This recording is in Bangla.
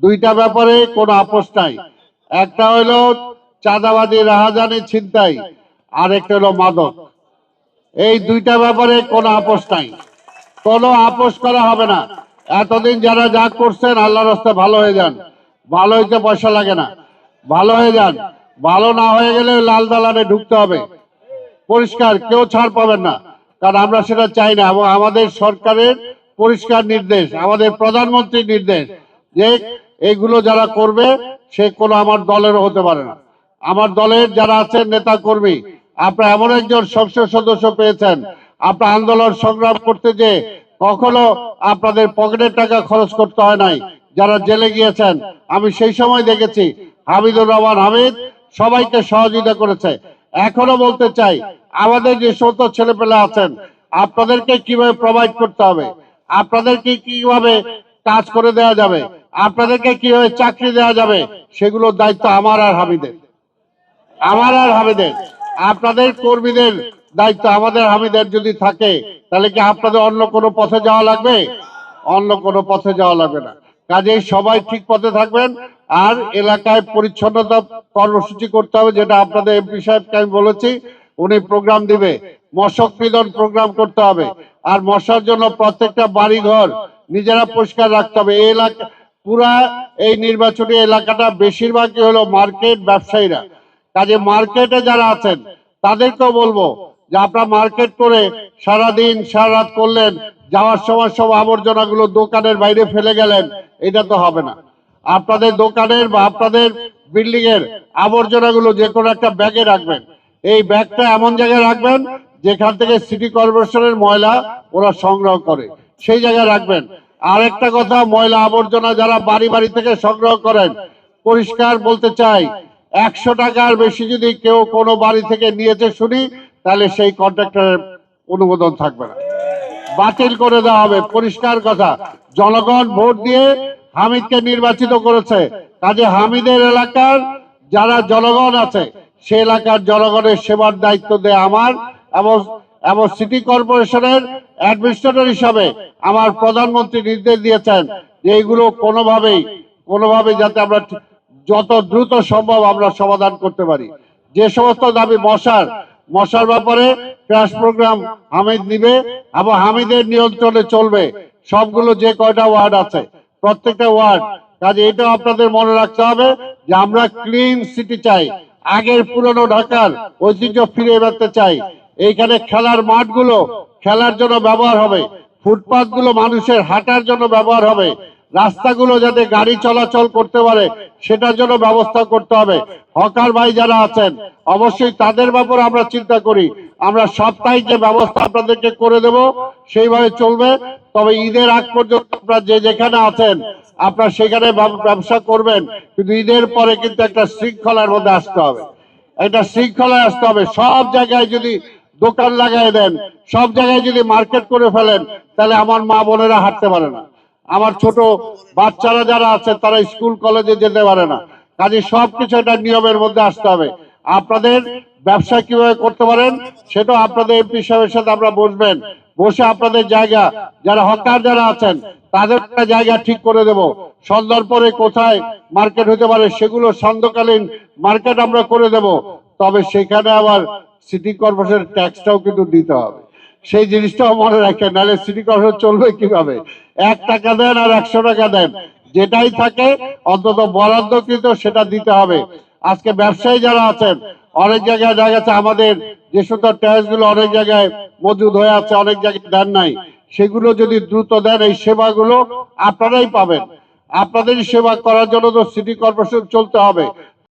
দুইটা ব্যাপারে কোনো আপোষ নাই। একটা হইলো চাঁদাবাজি, রাহাজানি, ছিনতাই, আর একটা হলো মাদক। এই দুইটা ব্যাপারে কোনো আপোষ নাই, কোনো আপোষ করা হবে না। এতদিন যারা যা করছেন আল্লাহর রাস্তায় ভালো হয়ে যান। ভালো হইতে পয়সা লাগে না, ভালো হয়ে যান। ভালো না হয়ে গেলে লাল দালানে ঢুকতে হবে। পরিষ্কার, কেউ ছাড় পাবেন না, কারণ আমরা সেটা চাই না। এবং আমাদের সরকারের পরিষ্কার নির্দেশ, আমাদের প্রধানমন্ত্রীর নির্দেশ যে এগুলো যারা করবে সে কোনো আমার দলেরও হতে পারে না। আমার দলের যারা আছেন নেতা কর্মী, আপনারা এমন একজন সংসদ সদস্য পেয়েছেন, আপনার আন্দোলন সংগ্রাম করতে যে কখনো আপনাদের পকেটের টাকা খরচ করতে হয় নাই। যারা জেলে গিয়েছেন আমি সেই সময় দেখেছি, হামিদুর রহমান হামিদ সবাইকে সহযোগিতা করেছে। এখনো বলতে চাই, আমাদের যে সমস্ত ছেলেপেলে আছেন আপনাদেরকে কিভাবে প্রোভাইড করতে হবে, আপনাদেরকে কিভাবে কাজ করে দেওয়া যাবে, আপনাদেরকে কিভাবে চাকরি দেওয়া যাবে, সেগুলোর দায়িত্ব আমার আর হামিদের, আমার আর হামিদের। আপনাদের কর্মীদের দায়িত্ব আমাদের হামিদের যদি থাকে, তাহলে কি আপনাদের অন্য কোনো পথে যাওয়া লাগবে? অন্য কোনো পথে যাওয়া লাগবে না। কাজেই সবাই ঠিক পথে থাকবেন। আর এলাকায় পরিচ্ছন্নতা কর্মসূচি করতে হবে, যেটা আপনাদের এমপি সাহেবকে আমি বলেছি, উনি প্রোগ্রাম দিবে। মশক নিধন প্রোগ্রাম করতে হবে। আর মশার জন্য প্রত্যেকটা বাড়ি ঘর নিজেরা পরিষ্কার রাখতে হবে। এই এলাকা পুরা এই নির্বাচনী এলাকাটা বেশিরভাগই হলো মার্কেট ব্যবসায়ীরা। কাজে মার্কেটে যারা আছেন তাদেরকেও বলবো যে আপনারা মার্কেট করে সারাদিন সারা রাত করলেন, যাওয়ার সময় সব আবর্জনাগুলো দোকানের বাইরে ফেলে গেলেন, এটা তো হবে না। আপনাদের দোকানের বা আপনাদের বিল্ডিং এর আবর্জনাগুলো যে কোনো একটা ব্যাগে রাখবেন। এই ব্যাগটা এমন জায়গায় রাখবেন যেখান থেকে সিটি কর্পোরেশনের ময়লা ওরা সংগ্রহ করে, সেই জায়গায় রাখবেন। আরেকটা কথা, ময়লা আবর্জনা যারা বাড়ি বাড়ি থেকে সংগ্রহ করেন, পরিষ্কার বলতে চাই, 100 টাকার বেশি যদি কেউ কোনো বাড়ি থেকে নিয়েছে শুনি, তাহলে সেই কন্ট্রাক্টরের অনুমোদন থাকবে না, বাতিল করে দেওয়া হবে। পরিষ্কার কথা, জনগণ ভোট দিয়ে হামিদকে নির্বাচিত করেছে। কাজে হামিদের এলাকার যারা জনগণ আছে সে এলাকার জনগণের সেবার দায়িত্ব দেয় আমার। এবং সিটি কর্পোরেশনের অ্যাডমিনিস্ট্রেটর হিসাবে আমার প্রধানমন্ত্রী নির্দেশ দিয়েছেন যে এইগুলো কোনোভাবেই যাতে আমরা যত দ্রুত সম্ভব আমরা সমাধান করতে পারি। যে সমস্ত দাবি মশার ব্যাপারে ক্র্যাশ প্রোগ্রাম হামিদ নিবে এবং হামিদের নিয়ন্ত্রণে চলবে সবগুলো যে কয়টা ওয়ার্ড আছে, প্রত্যেকটা ওয়ার্ড। কাজে এটাও আপনাদের মনে রাখতে হবে যে আমরা ক্লিন সিটি চাই, আগের পুরনো ঢাকার ঐতিহ্য ফিরে পেতে চাই। এইখানে খেলার মাঠগুলো খেলার জন্য ব্যবহার হবে, ফুটপাথ গুলো মানুষের হাঁটার জন্য ব্যবহার হবে, রাস্তাগুলো যাতে গাড়ি চলাচল করতে পারে সেটার জন্য ব্যবস্থা করতে হবে। হকার ভাই যারা আছেন অবশ্যই তাদের ব্যাপারে আমরা চিন্তা করি। আমরা সাপ্তাহিক যে ব্যবস্থা আপনাদেরকে করে দেব সেইভাবে চলবে। তবে ঈদের আগ পর্যন্ত আপনারা যে যেখানে আছেন আপনারা সেখানে ব্যবসা করবেন, কিন্তু ঈদের পরে কিন্তু একটা শৃঙ্খলার মধ্যে আসতে হবে, একটা শৃঙ্খলায় আসতে হবে। সব জায়গায় যদি দোকান লাগাই দেন, সব জায়গায় যদি মার্কেট করে ফেলেন, তাহলে আমার মা বোনেরা হাঁটতে পারে না, আমার ছোট বাচ্চারা যারা আছে তারা স্কুল কলেজে যেতে পারে না। কাজে সবকিছু একটা নিয়মের মধ্যে আসতে হবে। আপনাদের ব্যবসা কিভাবে করতে পারেন সেটা আপনাদের এমপি সাহেবের সাথে আমরা বসবেন, বসে আপনাদের জায়গা যারা হকার যারা আছেন তাদের একটা জায়গা ঠিক করে দেব। সন্ধ্যার পরে কোথায় মার্কেট হতে পারে সেগুলো সন্ধ্যাকালীন মার্কেট আমরা করে দেব। তবে সেখানে আবার সিটি কর্পোরেশন ট্যাক্সটাও কিন্তু দিতে হবে, সেই জিনিসটাও মনে রাখেন, নাহলে সিটি কর্পোরেশন চলবে কিভাবে? 1 টাকা দেন আর 100 টাকা দেন, যেটাই থাকে অন্তত বরাদ্দকৃত সেটা দিতে হবে। আজকে ব্যবসায়ী যারা আছেন অনেক জায়গায় দেখা যাচ্ছে আমাদের যে সমস্ত ট্যাক্স গুলো অনেক জায়গায় মজুদ হয়ে আছে, অনেক জায়গায় দেন নাই, সেগুলো যদি দ্রুত দেন এই সেবাগুলো আপনারাই পাবেন। আপনাদেরই সেবা করার জন্য তো সিটি কর্পোরেশন চলতে হবে।